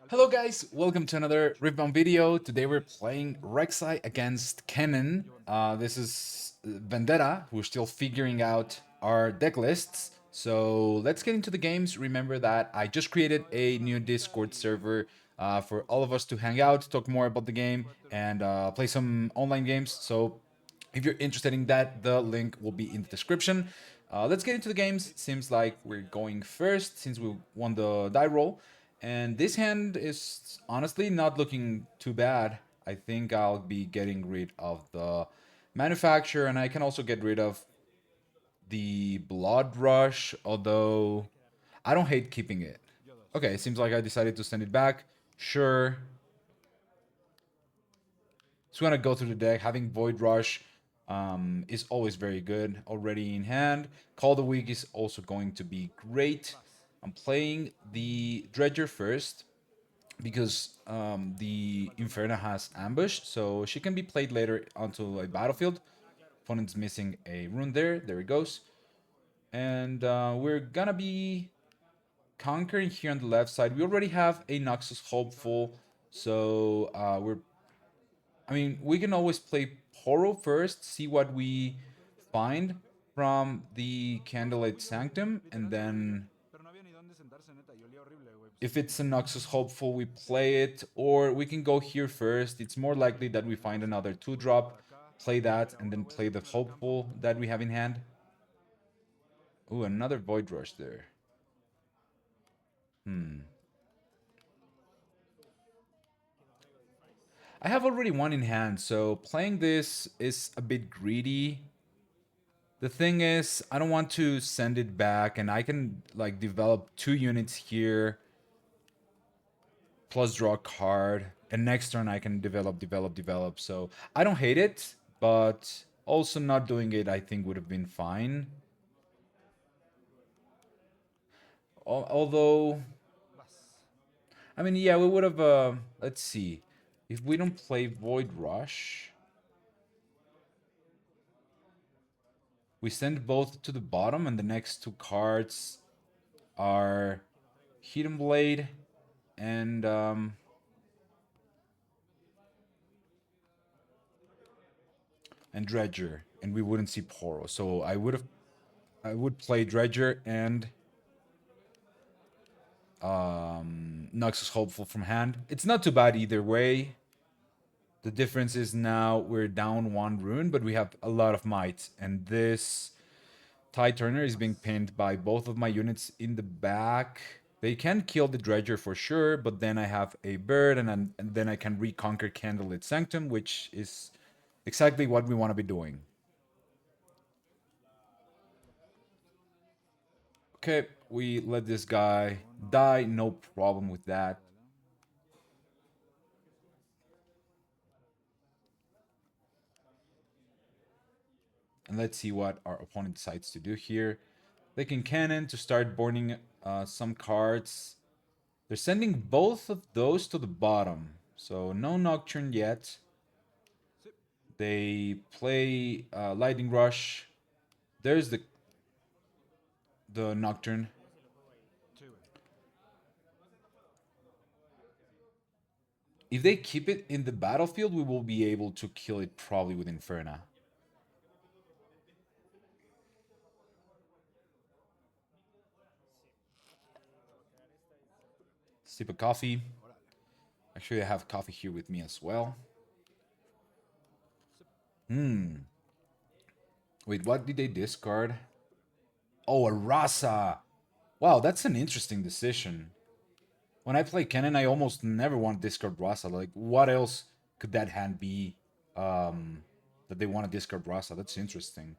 Hello guys, welcome to another riftbound video. Today we're playing Rek'sai against Kennen. This is Vendetta. We're still figuring out our deck lists. So let's get into the games. Remember that I just created a new Discord server for all of us to hang out, talk more about the game, and play some online games. So if you're interested in that, the link will be in the description. Let's get into the games. Seems like we're going first since we won the die roll. And this hand is honestly not looking too bad. I think I'll be getting rid of the manufacturer, and I can also get rid of the blood rush, although I don't hate keeping it. Okay, it seems like I decided to send it back. Sure. Just gonna go through the deck. Having Void Rush is always very good. Already in hand. Call the Week is also going to be great. I'm playing the Dredger first because the Inferno has Ambush, so she can be played later onto a battlefield. Opponent's missing a rune there. There it goes. And we're gonna be conquering here on the left side. We already have a Noxus Hopeful, so we can always play Poro first, see what we find from the Candlelight Sanctum, and then if it's a Noxus Hopeful, we play it, or we can go here first. It's more likely that we find another 2-drop, play that, and then play the Hopeful that we have in hand. Ooh, another Void Rush there. I have already one in hand, so playing this is a bit greedy. The thing is, I don't want to send it back, and I can like develop 2 units here, plus draw a card, and next turn I can develop. So I don't hate it, but also not doing it I think would have been fine. Although, I mean, yeah, we would have. Let's see, if we don't play Void Rush, we send both to the bottom, and the next 2 cards are Hidden Blade and Dredger, and we wouldn't see Poro. So I would play Dredger and Nux is hopeful from hand. It's not too bad either way. The difference is now we're down 1 rune, but we have a lot of might, and this Tide Turner is being pinned by both of my units in the back. They can kill the Dredger for sure, but then I have a bird, and then I can reconquer Candlelit Sanctum, which is exactly what we want to be doing. Okay, we let this guy die, no problem with that. And let's see what our opponent decides to do here. They can Kennen to start burning some cards. They're sending both of those to the bottom, so no Nocturne yet. They play Lightning Rush. There's the Nocturne. If they keep it in the battlefield, we will be able to kill it probably with Inferna. Sip of coffee. Actually, I have coffee here with me as well. Wait, what did they discard? Oh, a Rasa. Wow, that's an interesting decision. When I play Kennen, I almost never want to discard Rasa. Like, what else could that hand be that they want to discard Rasa? That's interesting.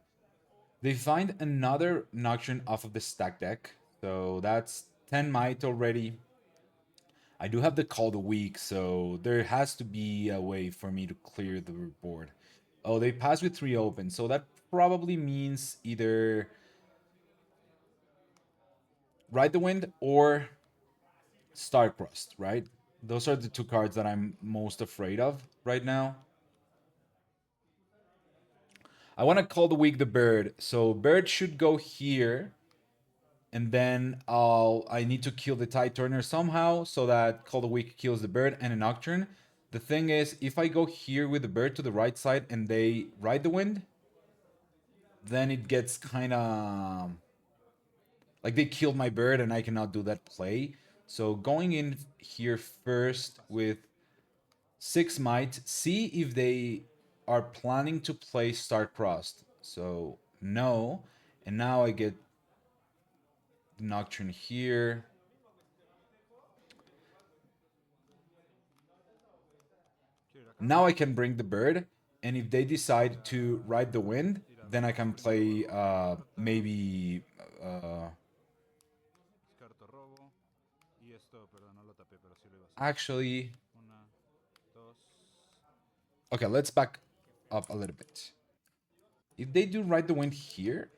They find another Nocturne off of the stack deck. So that's 10 might already. I do have the Call the Week, so there has to be a way for me to clear the board. Oh, they pass with 3 open, so that probably means either Ride the Wind or Starcrust, right? Those are the 2 cards that I'm most afraid of right now. I want to Call the Week the bird, so bird should go here. and then I need to kill the Tide Turner somehow so that Call the Weak kills the bird and a Nocturne. The thing is, if I go here with the bird to the right side and they ride the wind, then it gets kind of like they killed my bird and I cannot do that play. So going in here first with 6 might, see if they are planning to play Star-Crossed. So no, and now I get Nocturne here. Now I can bring the bird, and if they decide to ride the wind, then I can play maybe. Actually, okay, let's back up a little bit. If they do ride the wind here,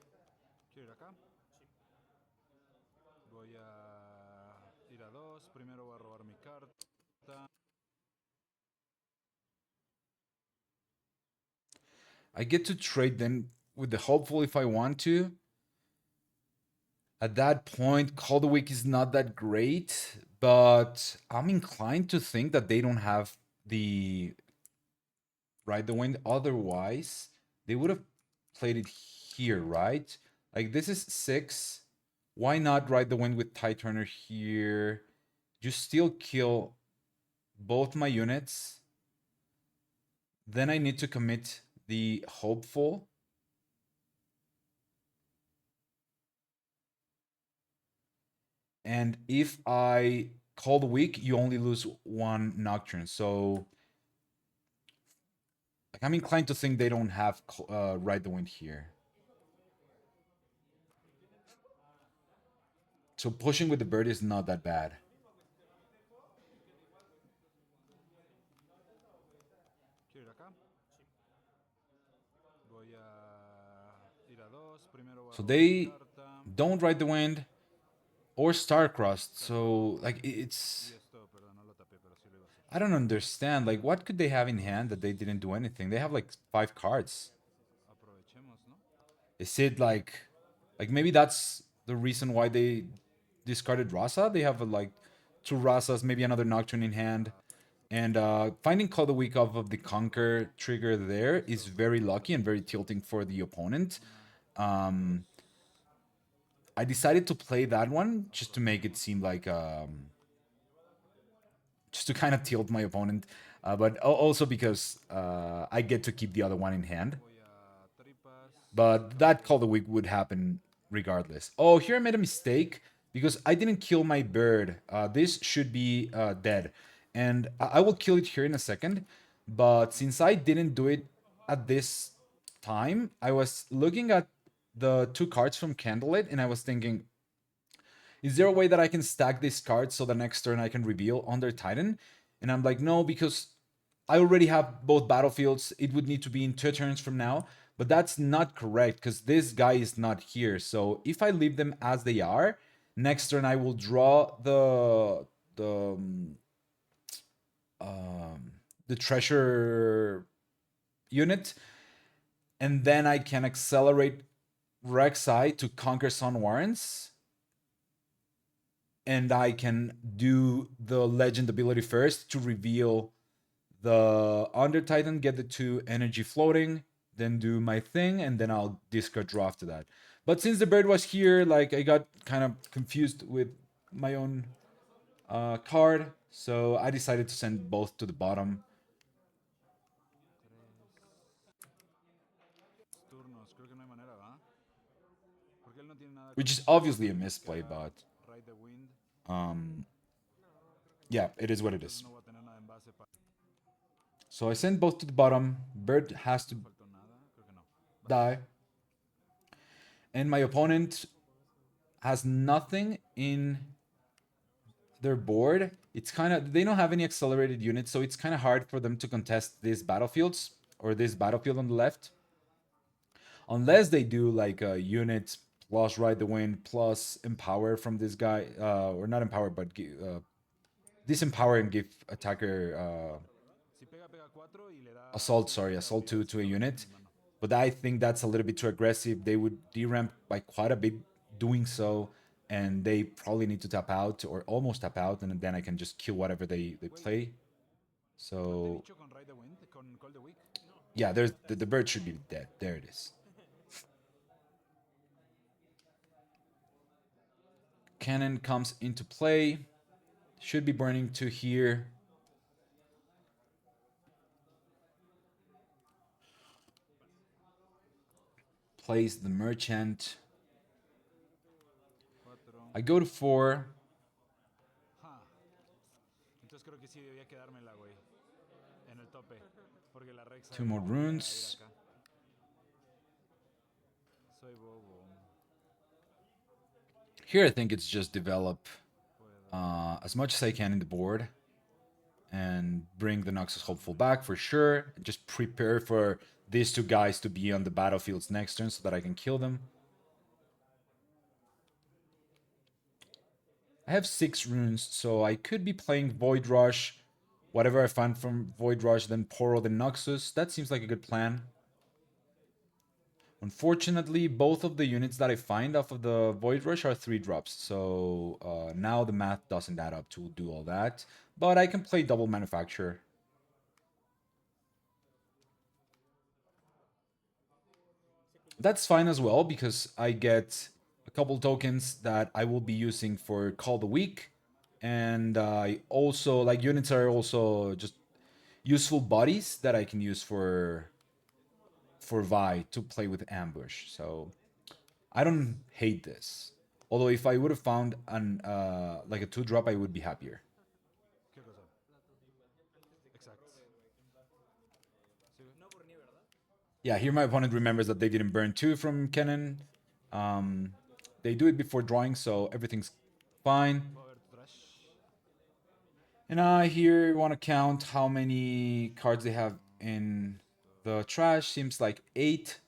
I get to trade them with the hopeful if I want to. At that point, Call the Week is not that great, but I'm inclined to think that they don't have the ride the wind. Otherwise, they would have played it here, right? Like this is 6. Why not ride the wind with Tide Turner here? You still kill both my units. Then I need to commit the hopeful. And if I call the weak, you only lose 1 Nocturne. So like, I'm inclined to think they don't have ride the wind here. So pushing with the bird is not that bad. So they don't ride the wind or Star-Crossed. So like it's I don't understand. Like what could they have in hand that they didn't do anything? They have like 5 cards. Is it like maybe that's the reason why they discarded Rasa? They have like 2 Rasas, maybe another Nocturne in hand. And finding Call the Week off of the Conquer trigger there is very lucky and very tilting for the opponent. I decided to play that one just to make it seem like just to kind of tilt my opponent, but also because I get to keep the other one in hand. But that Call the Week would happen regardless. Oh, here I made a mistake because I didn't kill my bird. This should be dead. And I will kill it here in a second. But since I didn't do it at this time, I was looking at the 2 cards from Candlelit and I was thinking, is there a way that I can stack these cards so the next turn I can reveal Under Titan? And I'm like, no, because I already have both battlefields. It would need to be in 2 turns from now. But that's not correct because this guy is not here. So if I leave them as they are, next turn I will draw the treasure unit, and then I can accelerate Rek'sai to conquer Sun Warrens, and I can do the legend ability first to reveal the Under Titan, get the 2 energy floating, then do my thing, and then I'll discard draw after that. But since the bird was here, like I got kind of confused with my own card, so I decided to send both to the bottom. Which is obviously a misplay, but yeah, it is what it is. So I send both to the bottom. Bird has to die. And my opponent has nothing in their board. It's kind of, they don't have any accelerated units, so it's kind of hard for them to contest these battlefields or this battlefield on the left. Unless they do like a unit plus ride the wind plus empower from this guy, or not empower, but disempower and give attacker assault, sorry, assault 2 to a unit. But I think that's a little bit too aggressive. They would deramp by quite a bit doing so. and they probably need to tap out or almost tap out, and then I can just kill whatever they play. So yeah, there's the bird should be dead. There it is. Kennen comes into play. Should be burning to here. Plays the merchant. I go to 4. Two more runes. Here I think it's just develop as much as I can in the board and bring the Nexus Hopeful back for sure. Just prepare for these two guys to be on the battlefields next turn so that I can kill them. I have 6 runes, so I could be playing Void Rush, whatever I find from Void Rush, then Poro the Noxus. That seems like a good plan. Unfortunately, both of the units that I find off of the Void Rush are 3 drops, so now the math doesn't add up to do all that. But I can play Double Manufacture. That's fine as well, because I get a couple tokens that I will be using for Call the Week. And I also, like, units are also just useful bodies that I can use for Vi to play with Ambush. So I don't hate this. Although if I would have found an like a 2-drop, I would be happier. Yeah, here my opponent remembers that they didn't burn 2 from Kennen. They do it before drawing, so everything's fine. And I here want to count how many cards they have in the trash. Seems like 8.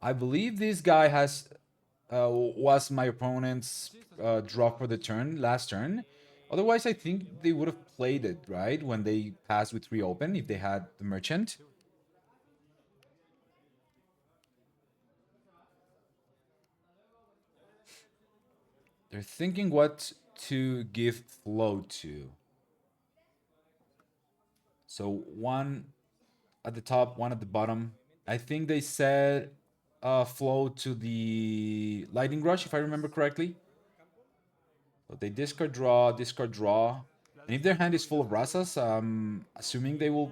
I believe this guy has was my opponent's draw for the turn last turn. Otherwise, I think they would have played it, right? When they passed with 3 open, if they had the merchant. They're thinking what to give flow to. So 1 at the top, 1 at the bottom. I think they said flow to the Lightning Rush, if I remember correctly. So they discard, draw, discard, draw. And if their hand is full of Rasas, I'm assuming they will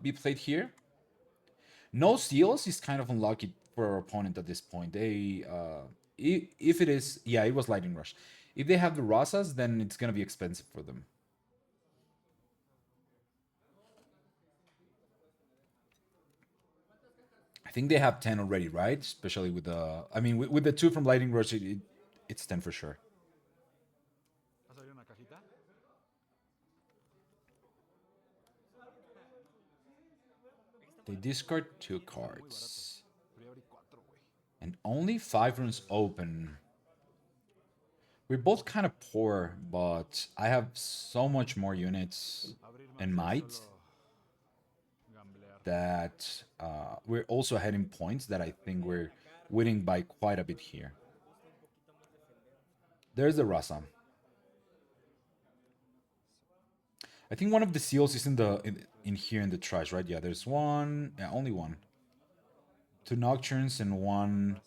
be played here. No seals is kind of unlucky for our opponent at this point. They, if it is, yeah, it was Lightning Rush. If they have the Rasas, then it's gonna be expensive for them. I think they have 10 already, right? Especially with the, I mean, with the 2 from Lightning Rush, it's 10 for sure. They discard 2 cards. And only 5 runes open. We're both kind of poor, but I have so much more units and might that we're also ahead in points that I think we're winning by quite a bit here. There's the Rasa. I think one of the seals is in here in the trash, right? Yeah, there's one. Yeah, only one. 2 Nocturnes and 1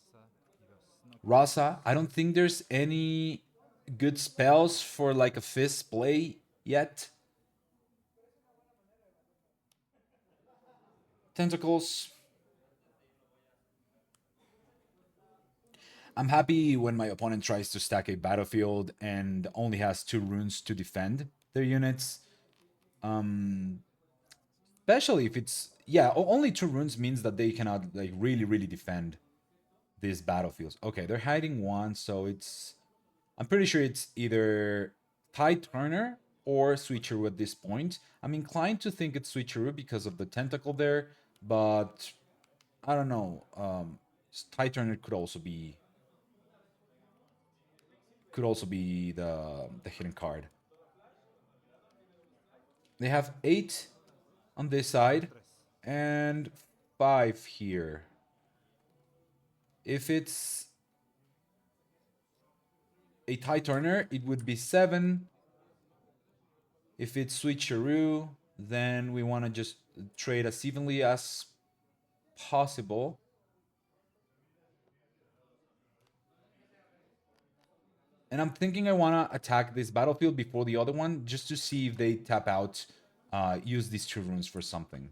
Rasa. I don't think there's any good spells for like a fist play yet. Tentacles. I'm happy when my opponent tries to stack a battlefield and only has 2 runes to defend their units. Especially if it's, yeah, only 2 runes means that they cannot like really defend these battlefields. Okay, they're hiding 1, so it's, I'm pretty sure it's either Tide Turner or Switcheroo at this point. I'm inclined to think it's Switcheroo because of the tentacle there, but I don't know. Tide Turner could also be the hidden card. They have 8 on this side and 5 here. If it's a tie turner, it would be 7. If it's switcheroo, then we want to just trade as evenly as possible. And I'm thinking I want to attack this battlefield before the other one, just to see if they tap out, use these 2 runes for something.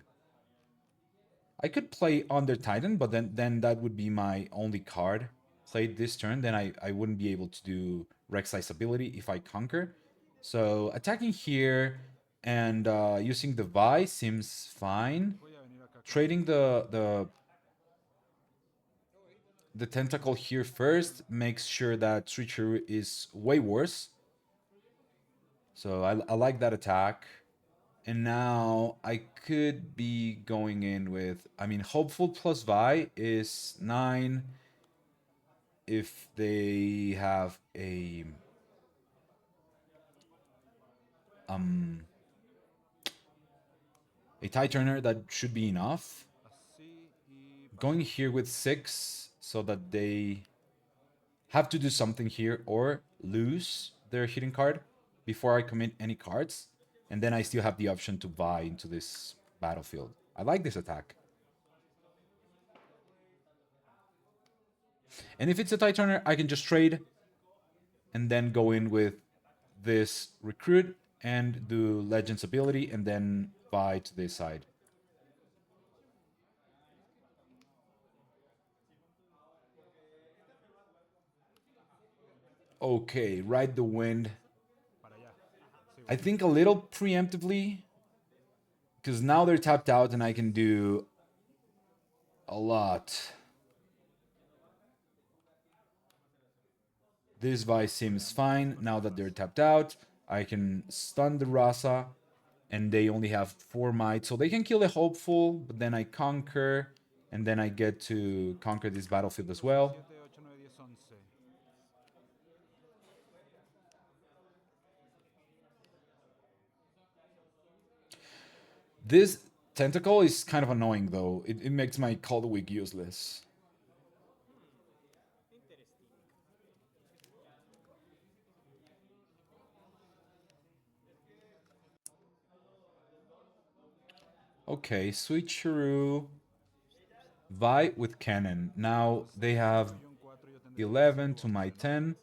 I could play Under Titan, but then that would be my only card played this turn. Then I wouldn't be able to do Rek'sai's ability if I conquer. So attacking here and using the Vi seems fine. Trading the tentacle here first makes sure that Treachery is way worse. So I like that attack. And now I could be going in with, I mean, Hopeful plus Vi is 9. If they have um a tie turner, that should be enough. Going here with 6 so that they have to do something here or lose their hitting card before I commit any cards. And then I still have the option to buy into this battlefield. I like this attack. And if it's a tie turner, I can just trade and then go in with this recruit and do Legends ability and then buy to this side. Okay, ride the wind. I think a little preemptively, because now they're tapped out and I can do a lot. This Vice seems fine now that they're tapped out. I can stun the Rasa, and they only have 4 might, so they can kill the Hopeful, but then I conquer, and then I get to conquer this battlefield as well. This tentacle is kind of annoying, though. It makes my Call the Weak useless. Okay, switcheroo. Vi with Kennen. Now they have 11 to my 10.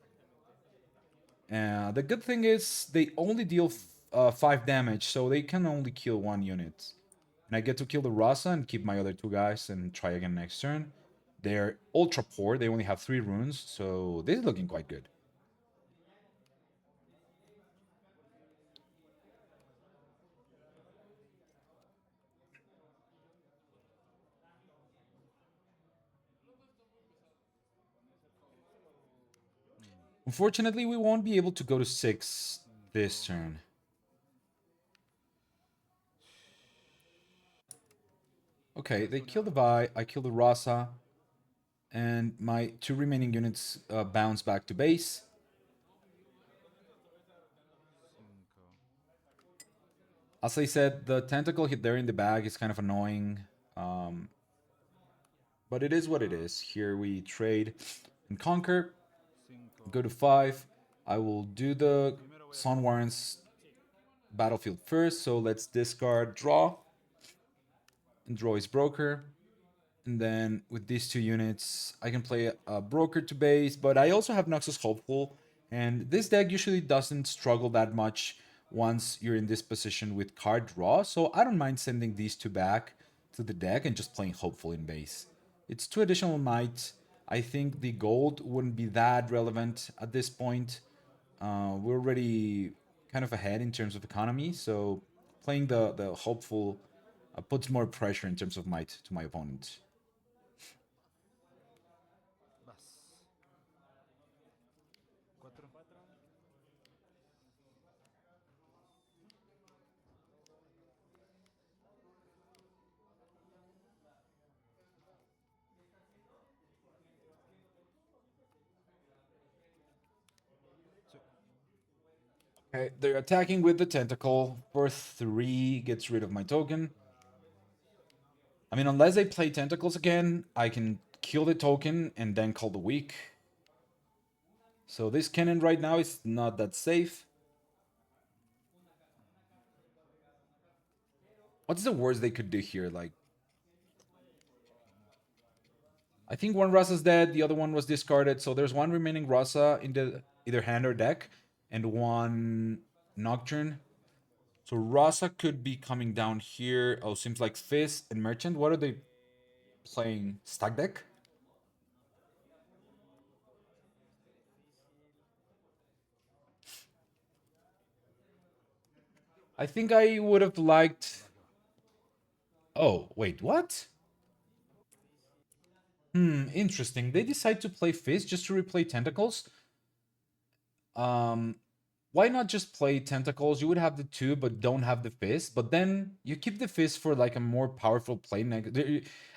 The good thing is they only deal 5 damage, so they can only kill 1 unit. And I get to kill the Rasa and keep my other 2 guys and try again next turn. They're ultra poor, they only have 3 runes, so this is looking quite good. Unfortunately, we won't be able to go to 6 this turn. Okay, they kill the Vi, I kill the Rasa, and my 2 remaining units bounce back to base. As I said, the tentacle hit there in the bag is kind of annoying, but it is what it is. Here we trade and conquer, go to 5. I will do the Sun Warrens battlefield first, so let's discard draw, and draw his broker. And then with these 2 units, I can play a broker to base, but I also have Noxus Hopeful, and this deck usually doesn't struggle that much once you're in this position with card draw, so I don't mind sending these 2 back to the deck and just playing Hopeful in base. It's 2 additional might. I think the gold wouldn't be that relevant at this point. We're already kind of ahead in terms of economy, so playing the Hopeful puts more pressure in terms of might to my opponent. Okay, they're attacking with the tentacle. For 3, gets rid of my token. I mean, unless they play Tentacles again, I can kill the token and then call the weak. So this Kennen right now is not that safe. What's the worst they could do here? Like, I think one Rasa's dead, the other one was discarded, so there's one remaining Rasa in the either hand or deck, and one Nocturne. So Rasa could be coming down here. Oh, seems like Fizz and Merchant. What are they playing? Stack deck? I think I would have liked... Oh, wait, what? Interesting. They decide to play Fizz just to replay Tentacles. Um, why not just play Tentacles? You would have the two, but don't have the Fizz. But then you keep the Fizz for like a more powerful play.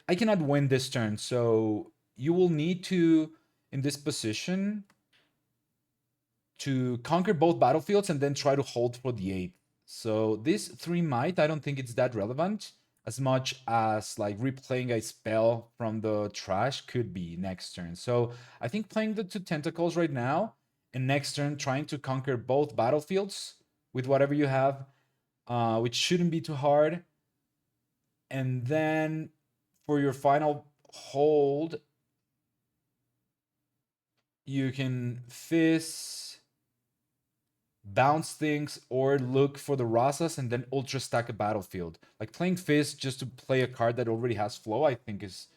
I cannot win this turn, so you will need to, in this position, to conquer both battlefields and then try to hold for the 8th. So this 3 might, I don't think it's that relevant as much as like replaying a spell from the trash could be next turn. So I think playing the 2 tentacles right now and next turn trying to conquer both battlefields with whatever you have, which shouldn't be too hard. And then for your final hold, you can fizz, bounce things, or look for the Rasas and then ultra stack a battlefield. Like playing Fizz just to play a card that already has flow, I think is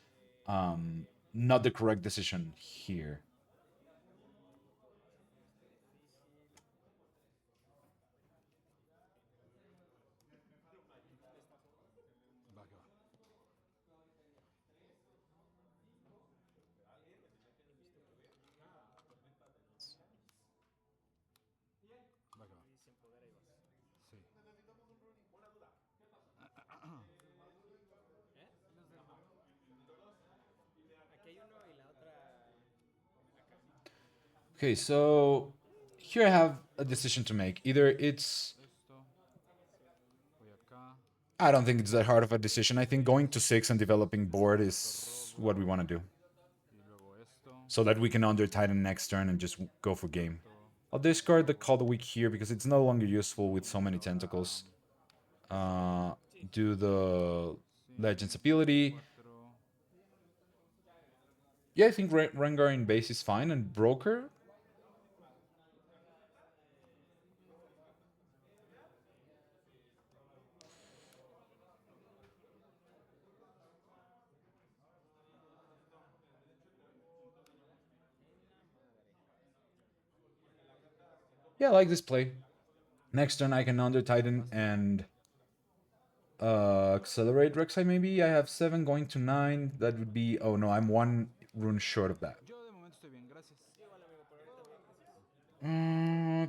not the correct decision here. Okay, so here I have a decision to make. Either it's... I don't think it's that hard of a decision. I think going to 6 and developing board is what we want to do. So that we can under Titan next turn and just go for game. I'll discard the Call the Weak here because it's no longer useful with so many tentacles. Uh, do the Legends ability. Yeah, I think Rengar in base is fine, and Broker. Yeah, I like this play. Next turn I can Under Titan and accelerate Rek'sai maybe. I have 7 going to 9. That would be... Oh no, I'm 1 rune short of that.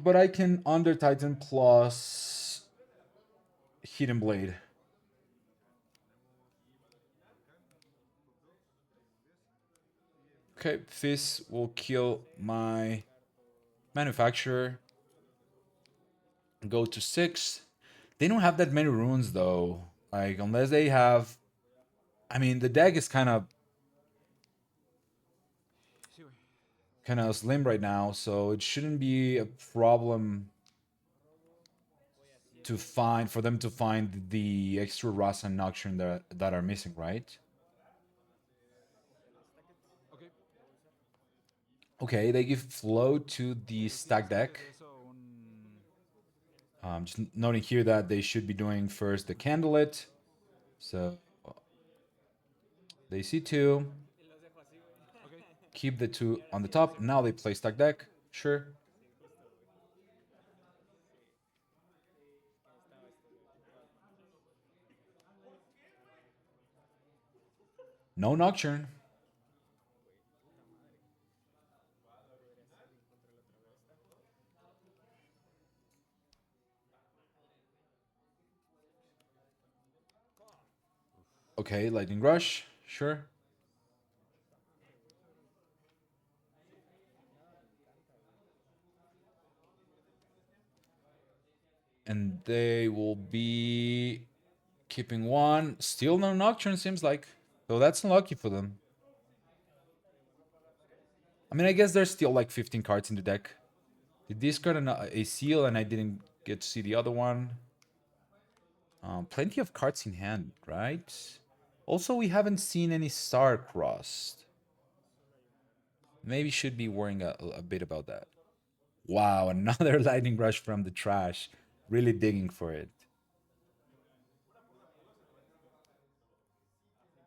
But I can Under Titan plus Hidden Blade. Okay, Fizz will kill my Manufacturer. Go to 6. They don't have that many runes though. Like, unless they have... I mean, the deck is kind of slim right now, so it shouldn't be a problem to find for them to find the extra Rasa and Nocturne that are missing, right? Okay, they give flow to the stack deck. Just noting here that they should be doing first the Candlelit. So they see 2. Keep the 2 on the top. Now they play stack deck. Sure. No Nocturne. Okay, Lightning Rush. Sure. And they will be Keeping one. Still no Nocturne, seems like. So that's unlucky for them. I mean, I guess there's still like 15 cards in the deck. They discard a seal and I didn't get to see the other one. Plenty of cards in hand, right? Also, we haven't seen any Star-Crossed. Maybe should be worrying a bit about that. Wow, another Lightning Rush from the trash. Really digging for it.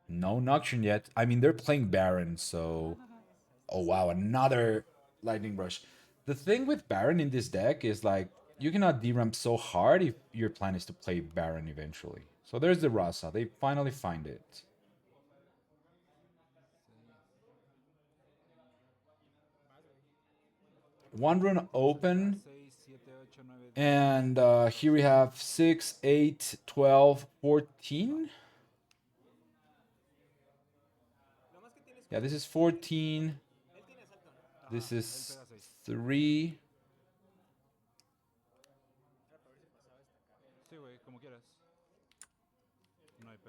No Nocturne yet. I mean, they're playing Baron, so... Oh, wow, another Lightning Rush. The thing with Baron in this deck is, like, you cannot deramp so hard if your plan is to play Baron eventually. So there's the Rasa. They finally find it. One rune open. And here we have 6, 8, 12, 14. Yeah, this is 14. This is 3.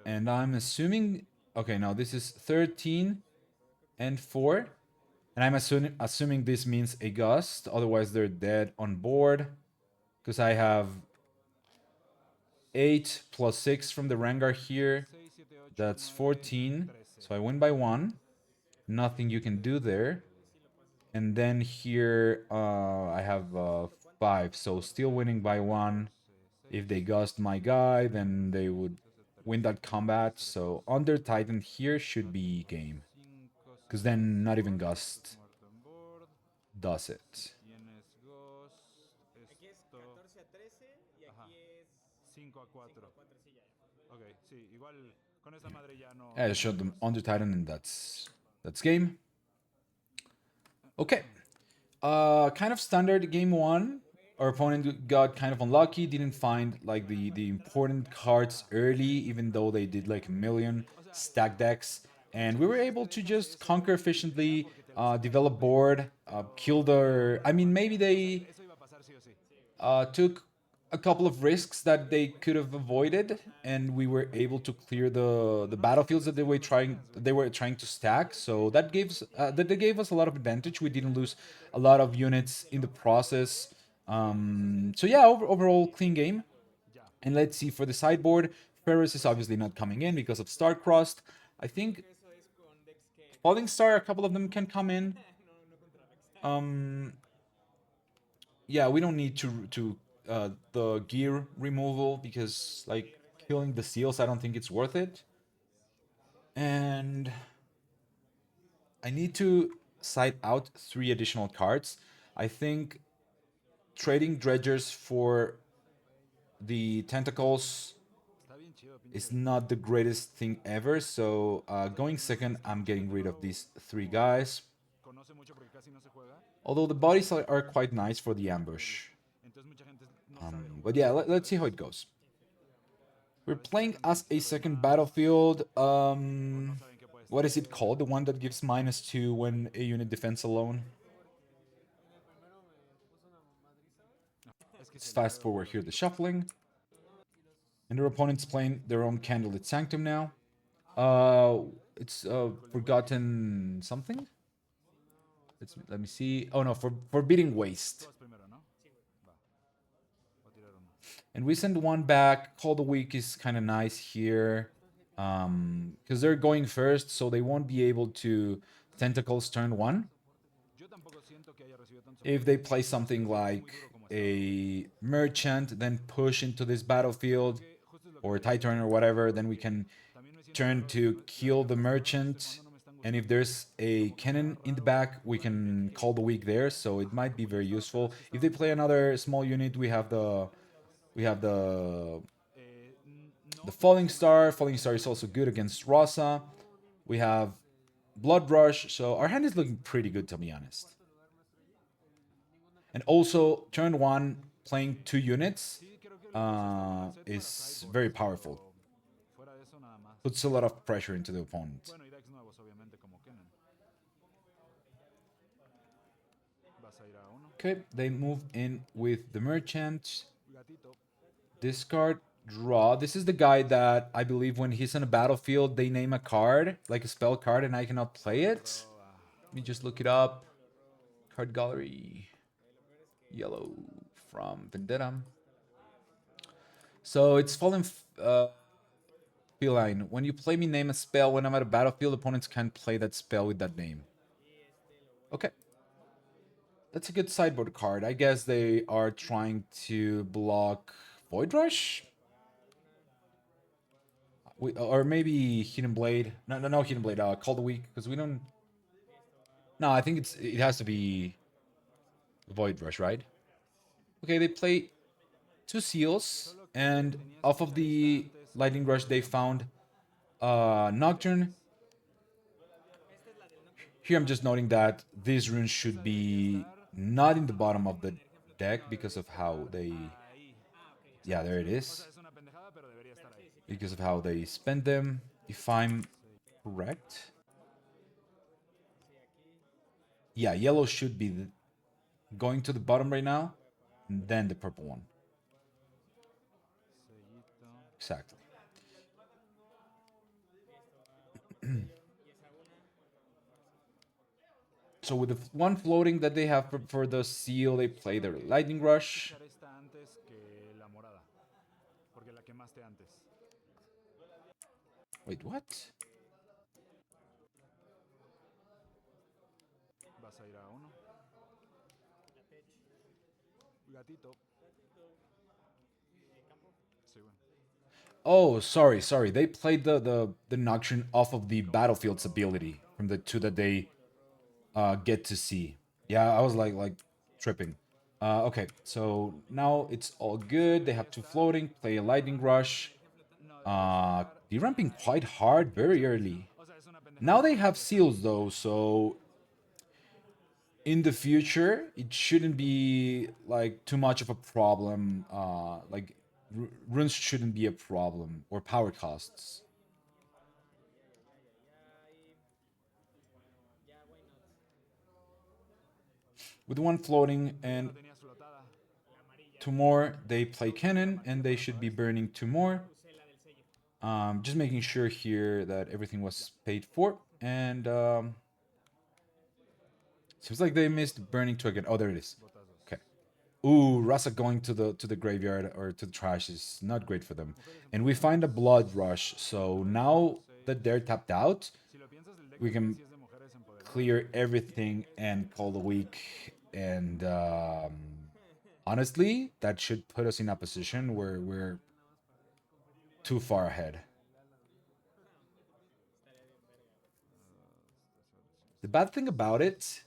And I'm assuming... Okay, no, this is 13 and 4. And I'm assuming this means a gust. Otherwise, they're dead on board. Because I have 8 plus 6 from the Rengar here. That's 14. So I win by 1. Nothing you can do there. And then here I have 5. So still winning by 1. If they gust my guy, then they would win that combat. So under Titan here should be game. Because then not even gust does it. I showed them under Titan and that's game. Okay. Kind of standard game 1. Our opponent got kind of unlucky, didn't find like the important cards early, even though they did like a million stack decks. And we were able to just conquer efficiently, develop board, kill their... I mean, maybe they took a couple of risks that they could have avoided, and we were able to clear the battlefields that they were trying to stack. So that gave us a lot of advantage. We didn't lose a lot of units in the process. So yeah, overall clean game. And let's see for the sideboard. Ferris is obviously not coming in because of Star-Crossed. I think Falling Star, a couple of them can come in. Yeah, we don't need to the gear removal because like killing the seals, I don't think it's worth it. And I need to side out 3 additional cards. I think trading dredgers for the tentacles is not the greatest thing ever. So going second, I'm getting rid of these 3 guys. Although the bodies are quite nice for the ambush. But yeah, let's see how it goes. We're playing as a second battlefield. What is it called? The one that gives -2 when a unit defends alone? Let's fast forward here the shuffling. And their opponent's playing their own Candlelit Sanctum now. It's Forgotten something? Let me see. Oh no, Forbidding Waste. And we send one back. Call the Weak is kind of nice here. Because they're going first, so they won't be able to Tentacles turn 1. If they play something like a Merchant, then push into this battlefield, or Titan or whatever, then we can turn to kill the Merchant. And if there's a Kennen in the back, we can call the Weak there, so it might be very useful. If they play another small unit, we have the Falling Star. Falling Star is also good against Rasa. We have Blood Rush, so our hand is looking pretty good, to be honest. And also, turn 1, playing 2 units is very powerful. Puts a lot of pressure into the opponent. Okay, they move in with the Merchant. Discard Draw. This is the guy that I believe when he's on a battlefield, they name a card, like a spell card, and I cannot play it. Let me just look it up. Card gallery. Yellow from Vendetta. So it's Fallen Feline. When you play me, name a spell. When I'm at a battlefield, opponents can't play that spell with that name. Okay. That's a good sideboard card. I guess they are trying to block Void Rush? Or maybe Hidden Blade. No, Hidden Blade. Call the Weak, because we don't... No, I think it has to be Void Rush, right? Okay, they play 2 seals, and off of the Lightning Rush, they found Nocturne. Here I'm just noting that these runes should be not in the bottom of the deck because of how they... Yeah, there it is. Because of how they spend them, if I'm correct. Yeah, yellow should be going to the bottom right now, and then the purple one. Exactly. So with the one floating that they have for the seal, they play their Lightning Rush. Wait, what? Oh, sorry. They played the Nocturne off of the Battlefield's ability from the 2 that they get to see. Yeah, I was like tripping. Okay, so now it's all good. They have 2 floating, play a Lightning Rush. Deramping quite hard very early. Now they have seals though, so in the future it shouldn't be like too much of a problem. Like runes shouldn't be a problem, or power costs. With 1 floating and 2 more, they play Kennen, and they should be burning 2 more. Just making sure here that everything was paid for, and seems like they missed burning 2 again. Oh, there it is. Okay. Ooh, Rasa going to the graveyard or to the trash is not great for them. And we find a blood rush, so now that they're tapped out, we can clear everything and call the week. And honestly, that should put us in a position where we're too far ahead. The bad thing about it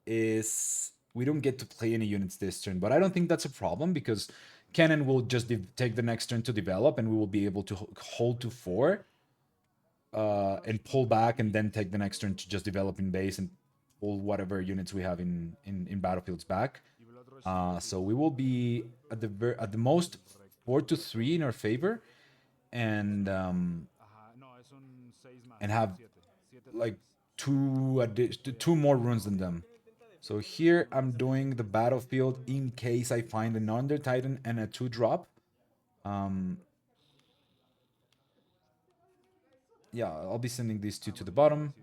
is we don't get to play any units this turn, but I don't think that's a problem because Kennen will just take the next turn to develop, and we will be able to hold to 4 and pull back, and then take the next turn to just develop in base and pull whatever units we have in battlefields back. So we will be at the most 4-3 in our favor, and have like 2 more runes than them. So here I'm doing the battlefield in case I find an Under Titan and a 2-drop. Yeah, I'll be sending these 2 to the bottom.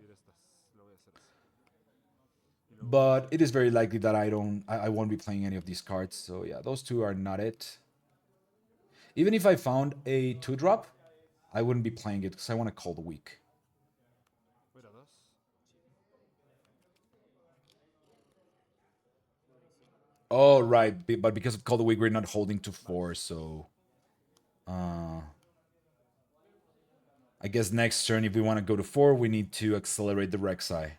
But it is very likely that I won't be playing any of these cards. So yeah, those 2 are not it. Even if I found a 2-drop, I wouldn't be playing it because I want to call the week. Oh, right. But because of Call the Week, we're not holding to 4, so... I guess next turn, if we want to go to 4, we need to accelerate the Rek'sai.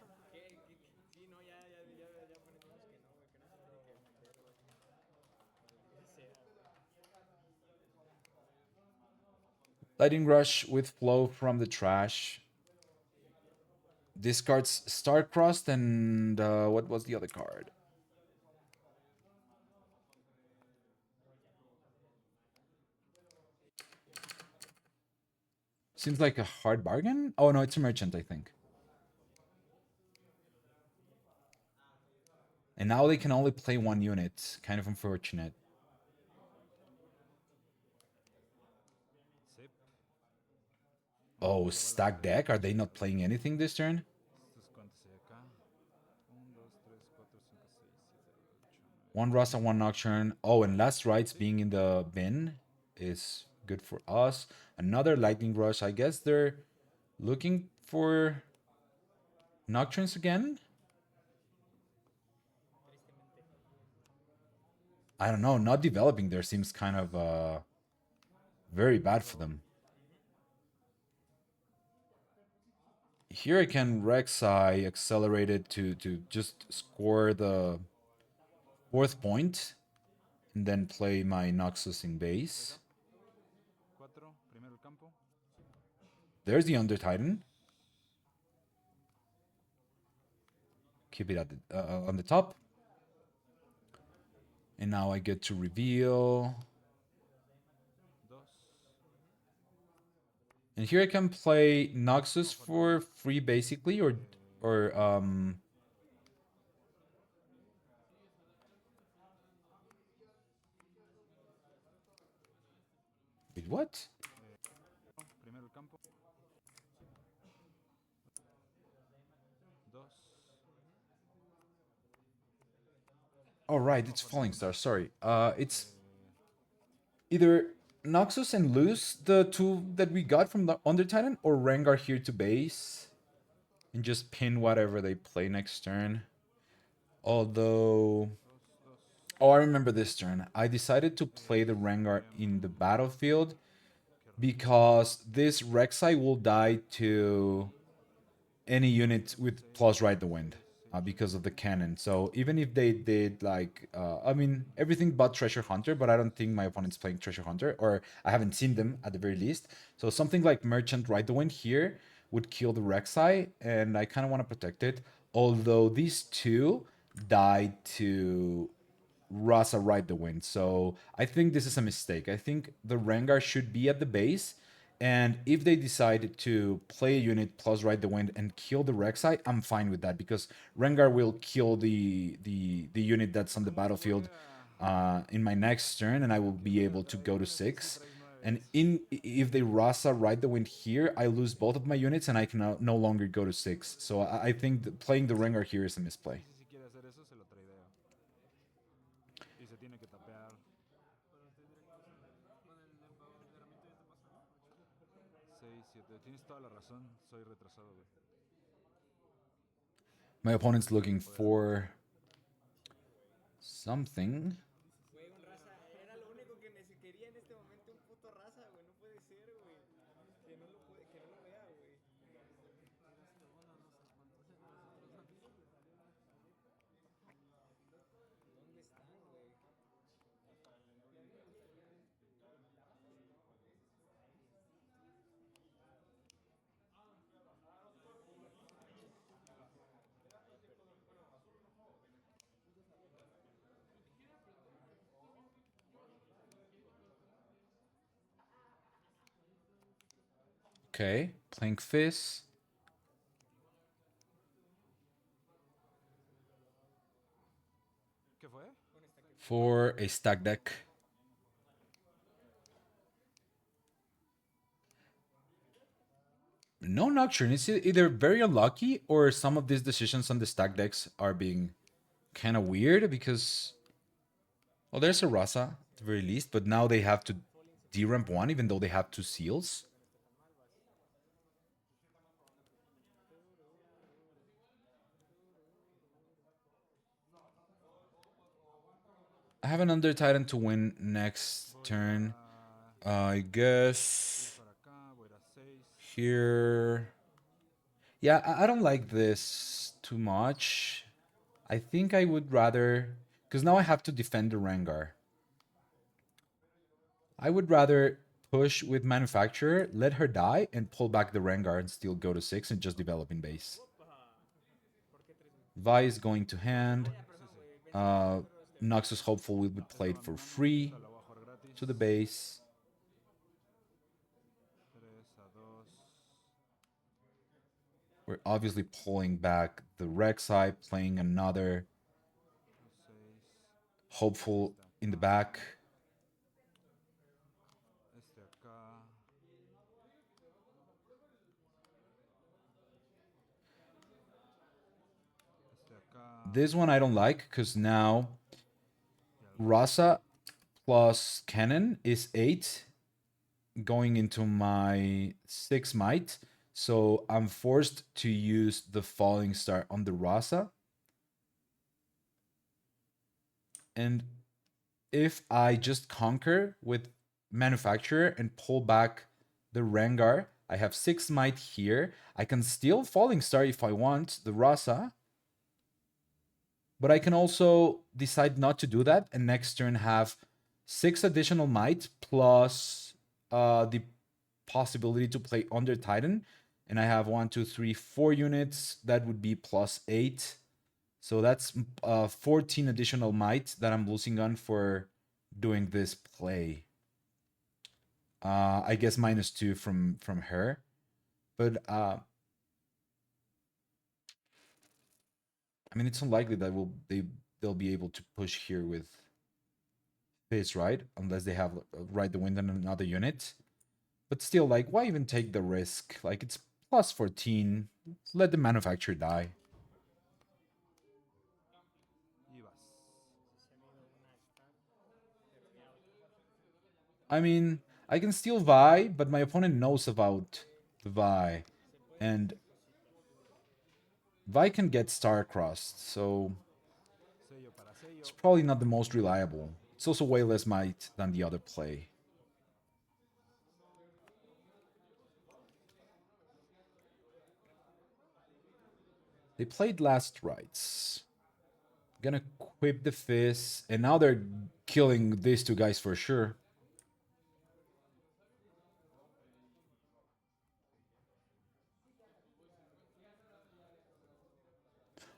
Lightning Rush with flow from the trash. Discards Starcrossed, and what was the other card? Seems like a hard bargain. Oh no, it's a merchant, I think. And now they can only play 1 unit. Kind of unfortunate. Oh, stack deck? Are they not playing anything this turn? One Rust and one Nocturne. Oh, and Last Rites being in the bin is good for us. Another Lightning Rush. I guess they're looking for Nocturnes again? I don't know. Not developing there seems kind of very bad for them. Here I can Rek'sai accelerated to just score the 4th point and then play my Noxus in base. There's the Under Titan. Keep it at on the top. And now I get to reveal. And here I can play Noxus for free basically, or wait, what? Oh right, it's Falling Star, sorry. It's either Noxus and lose the 2 that we got from the Under Titan, or Rengar here to base and just pin whatever they play next turn. Although... Oh, I remember this turn. I decided to play the Rengar in the battlefield because this Rek'Sai will die to any unit with plus Ride the Wind because of the Kennen. So even if they did like, I mean, everything but Treasure Hunter, but I don't think my opponent's playing Treasure Hunter, or I haven't seen them at the very least. So something like Merchant Ride the Wind here would kill the Rek'Sai, and I kind of want to protect it. Although these two died to Rasa Ride the Wind. So I think this is a mistake. I think the Rengar should be at the base. And if they decide to play a unit plus Ride the Wind and kill the Rek'Sai, I'm fine with that because Rengar will kill the unit that's on the battlefield in my next turn, and I will be able to go to 6. And if they Rasa Ride the Wind here, I lose both of my units and I can no longer go to 6. So I think playing the Rengar here is a misplay. My opponent's looking for something. Okay, playing Fizz. For a stack deck. No Nocturne. It's either very unlucky or some of these decisions on the stack decks are being kind of weird because... Well, there's a Rasa at the very least, but now they have to deramp 1 even though they have 2 seals. I have an Under Titan to win next turn. I guess... Here... Yeah, I don't like this too much. I think I would rather... Because now I have to defend the Rengar. I would rather push with Manufacturer, let her die, and pull back the Rengar and still go to 6 and just develop in base. Vi is going to hand. Noxus Hopeful will be played for free to the base. We're obviously pulling back the Rek'Sai, playing another Hopeful in the back. This one I don't like because now Rasa plus Kennen is 8 going into my 6 might. So I'm forced to use the Falling Star on the Rasa. And if I just conquer with Manufacturer and pull back the Rengar, I have 6 might here. I can steal Falling Star if I want, the Rasa. But I can also decide not to do that and next turn have 6 additional might plus the possibility to play Under Titan. And I have 1, 2, 3, 4 units. That would be plus 8. So that's 14 additional might that I'm losing on for doing this play. I guess -2 from her. But I mean, it's unlikely that they'll be able to push here with this, right? Unless they have Ride the Wind on another unit. But still, like, why even take the risk? Like, it's plus 14. Let the Manufacturer die. I mean, I can steal Vi, but my opponent knows about Vi. And Vi can get Star-Crossed, so it's probably not the most reliable. It's also way less might than the other play. They played Last Rites. Gonna equip the Fizz, and now they're killing these two guys for sure.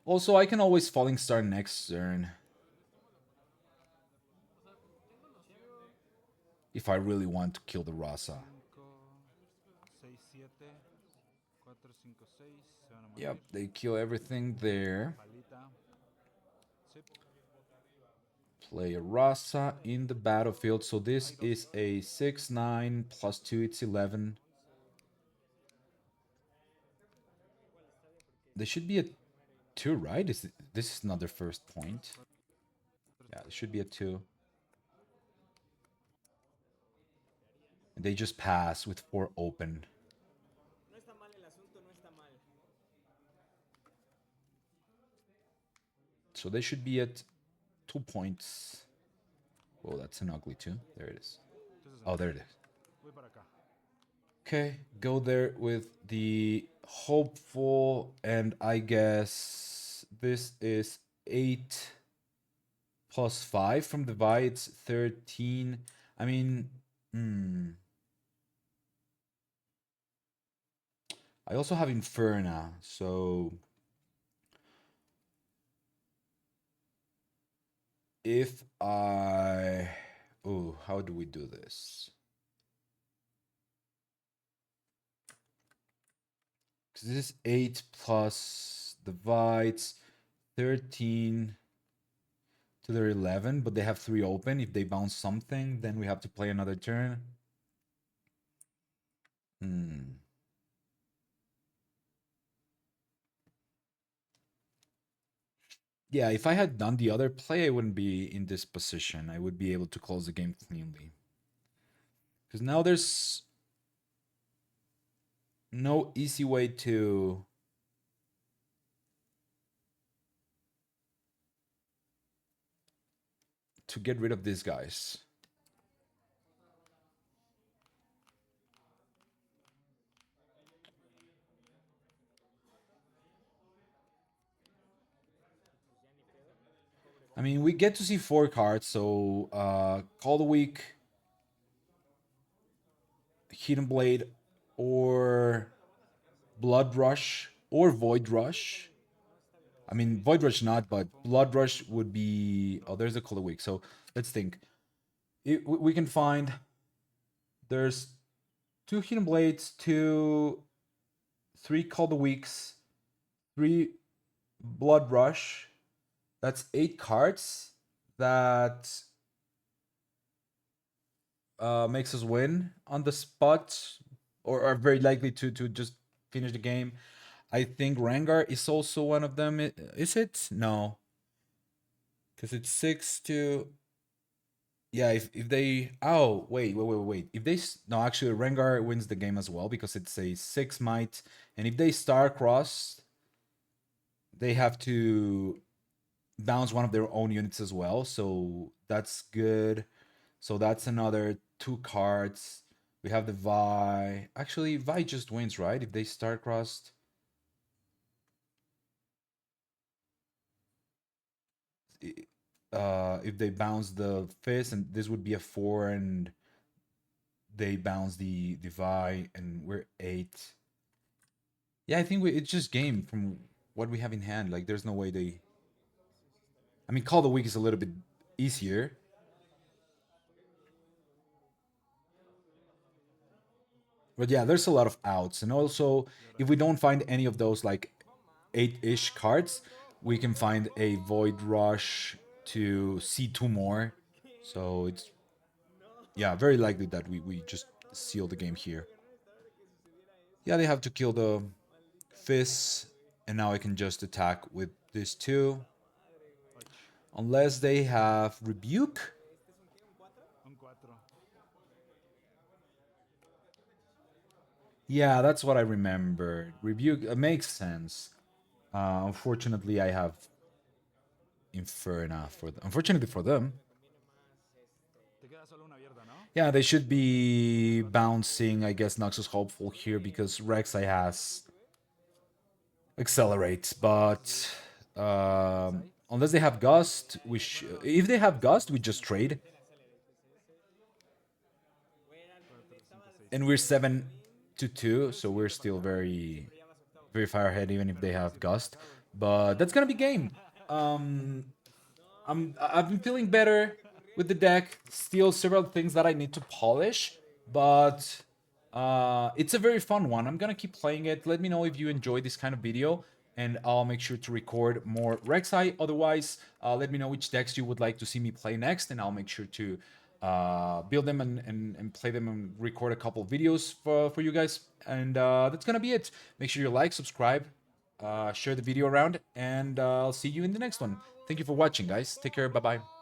Also, I can always Falling Star next turn. If I really want to kill the Rasa. Yep, they kill everything there. Play a Rasa in the battlefield. So this is a 6-9 plus 2, it's 11. They should be a 2, right? This is not their first point. Yeah, it should be a 2. And they just pass with 4 open. So they should be at 2 points. Oh, that's an ugly 2. There it is. Oh, there it is. Okay, go there with the hopeful, and I guess this is 8 plus 5 from the Vi. It's 13. I mean, I also have Inferna, so if I... Oh, how do we do this? Because this is 8 plus divides 13 to their 11, but they have 3 open. If they bounce something, then we have to play another turn. Yeah, if I had done the other play, I wouldn't be in this position. I would be able to close the game cleanly. Because now there's no easy way to get rid of these guys. I mean, we get to see 4 cards, so Call the Week, Hidden Blade, or Blood Rush, or Void Rush. I mean, Void Rush not, but Blood Rush would be... Oh, there's a Call the Week, so let's think. We can find... There's 2 Hidden Blades, 3 Call the Weeks, 3 Blood Rush. That's 8 cards. That makes us win on the spot, or are very likely to just finish the game. I think Rengar is also one of them. Is it? No, because it's 6 to. Yeah, if they. Oh, wait. If they. No, actually, Rengar wins the game as well because it's a 6 might. And if they star cross, they have to bounce one of their own units as well. So that's good. So that's another 2 cards. We have the Vi. Actually, Vi just wins, right? If they star crossed. If they bounce the fist, and this would be a 4, and they bounce the Vi, and we're 8. Yeah, I think it's just game from what we have in hand. Like, there's no way they. I mean, Call the Week is a little bit easier. But yeah, there's a lot of outs. And also, if we don't find any of those, like, 8-ish cards, we can find a Void Rush to see 2 more. So it's, yeah, very likely that we just seal the game here. Yeah, they have to kill the Fizz, and now I can just attack with these 2. Unless they have Rebuke. Yeah, that's what I remember. Rebuke makes sense. Unfortunately, I have Inferna for unfortunately for them. Yeah, they should be bouncing, I guess, Noxus Hopeful here because Rek'sai has Accelerate, but unless they have Gust, if they have Gust, we just trade. And we're 7-2, so we're still very far ahead, even if they have Gust. But that's gonna be game. I've been feeling better with the deck. Still several things that I need to polish, but it's a very fun one. I'm gonna keep playing it. Let me know if you enjoy this kind of video, and I'll make sure to record more Rek'sai. Otherwise, let me know which decks you would like to see me play next, and I'll make sure to build them and play them and record a couple videos for you guys. And that's gonna be it. Make sure you like, subscribe, share the video around, and I'll see you in the next one. Thank you for watching, guys. Take care. Bye bye.